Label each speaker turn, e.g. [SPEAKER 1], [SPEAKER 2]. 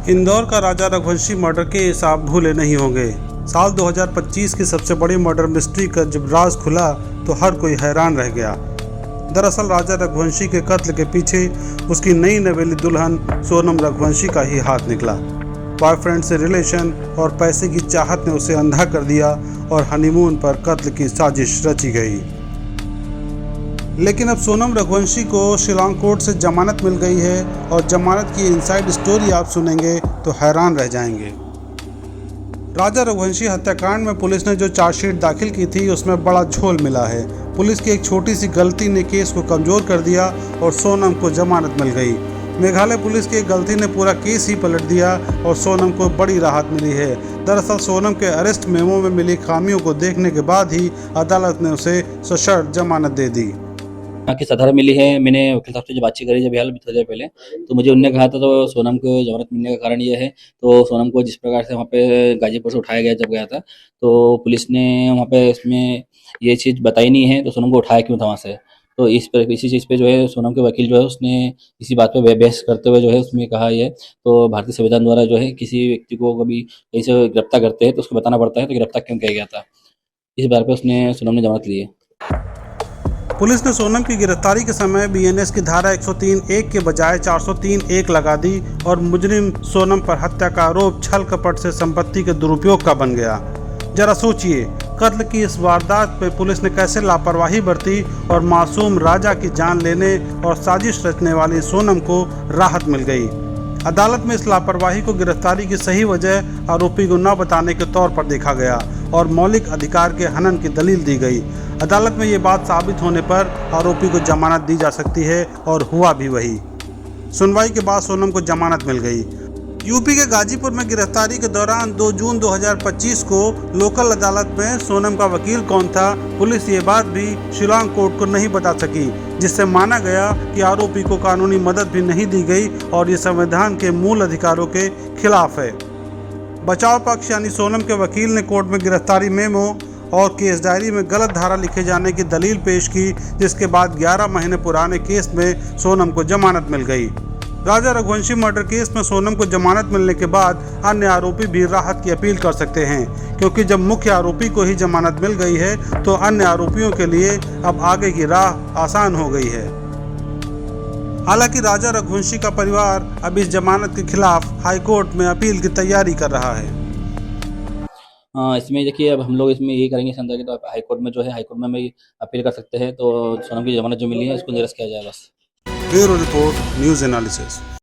[SPEAKER 1] इंदौर का राजा Raghuvanshi murder case आप भूले नहीं होंगे। साल 2025 की सबसे बड़ी मर्डर मिस्ट्री का जब राज खुला तो हर कोई हैरान रह गया। दरअसल राजा रघुवंशी के कत्ल के पीछे उसकी नई नवेली दुल्हन सोनम रघुवंशी का ही हाथ निकला। बॉयफ्रेंड से रिलेशन और पैसे की चाहत ने उसे अंधा कर दिया और हनीमून पर कत्ल की साजिश रची गई। लेकिन अब सोनम रघुवंशी को शिलांग कोर्ट से जमानत मिल गई है और जमानत की इनसाइड स्टोरी आप सुनेंगे तो हैरान रह जाएंगे। राजा रघुवंशी हत्याकांड में पुलिस ने जो चार्जशीट दाखिल की थी उसमें बड़ा झोल मिला है। पुलिस की एक छोटी सी गलती ने केस को कमजोर कर दिया और सोनम को जमानत मिल गई। मेघालय पुलिस की एक गलती ने पूरा केस ही पलट दिया और सोनम को बड़ी राहत मिली है। दरअसल सोनम के अरेस्ट मेमो में मिली खामियों को देखने के बाद ही अदालत ने उसे सशर्त जमानत दे दी।
[SPEAKER 2] की सदर मिली है। मैंने वकील साहब से जब बातचीत करी जब हाल थोड़ी देर पहले, तो मुझे उनने कहा था तो सोनम को जमानत मिलने का कारण ये है। तो सोनम को जिस प्रकार से वहाँ पे गाजीपुर से उठाया गया जब गया था, तो पुलिस ने वहाँ पे इसमें ये चीज़ बताई नहीं है तो सोनम को उठाया क्यों था वहाँ से। तो इसी चीज़ पे जो है सोनम के वकील जो है उसने इसी बात पे बहस करते हुए जो है उसमें कहा है तो भारतीय संविधान द्वारा जो है किसी व्यक्ति को कभी कहीं से गिरफ्तार करते हैं तो उसको बताना पड़ता है तो गिरफ्तार क्यों किया गया था। इस बार पे उसने सोनम ने जमानत ली है।
[SPEAKER 1] पुलिस ने सोनम की गिरफ्तारी के समय बीएनएस की धारा 103(1) के बजाय 403(1) लगा दी और मुजरिम सोनम पर हत्या का आरोप छल कपट से संपत्ति के दुरुपयोग का बन गया। जरा सोचिए, कत्ल की इस वारदात पे पुलिस ने कैसे लापरवाही बरती और मासूम राजा की जान लेने और साजिश रचने वाली सोनम को राहत मिल गई। अदालत में इस लापरवाही को गिरफ्तारी की सही वजह आरोपी को न बताने के तौर पर देखा गया और मौलिक अधिकार के हनन की दलील दी गई। अदालत में ये बात साबित होने पर आरोपी को जमानत दी जा सकती है और हुआ भी वही। सुनवाई के बाद सोनम को जमानत मिल गई। यूपी के गाजीपुर में गिरफ्तारी के दौरान 2 जून 2025 को लोकल अदालत में सोनम का वकील कौन था, पुलिस ये बात भी शिलांग कोर्ट को नहीं बता सकी, जिससे माना गया कि आरोपी को कानूनी मदद भी नहीं दी गई और ये संविधान के मूल अधिकारों के खिलाफ है। बचाव पक्ष यानी सोनम के वकील ने कोर्ट में गिरफ्तारी मेमो और केस डायरी में गलत धारा लिखे जाने की दलील पेश की, जिसके बाद 11 महीने पुराने केस में सोनम को जमानत मिल गई। राजा रघुवंशी मर्डर केस में सोनम को जमानत मिलने के बाद अन्य आरोपी भी राहत की अपील कर सकते हैं, क्योंकि जब मुख्य आरोपी को ही जमानत मिल गई है तो अन्य आरोपियों के लिए अब आगे की राह आसान हो गई है। हालांकि राजा रघुवंशी का परिवार अब इस जमानत के खिलाफ हाईकोर्ट में अपील की तैयारी कर रहा है।
[SPEAKER 2] इसमें देखिए अब हम लोग इसमें ये करेंगे इस अंदर की, तो हाईकोर्ट में जो है हाईकोर्ट में भी अपील कर सकते हैं तो सोनम की जमानत जो मिली है उसको निरस्त किया जाए बस।
[SPEAKER 1] Bureau report, news analysis.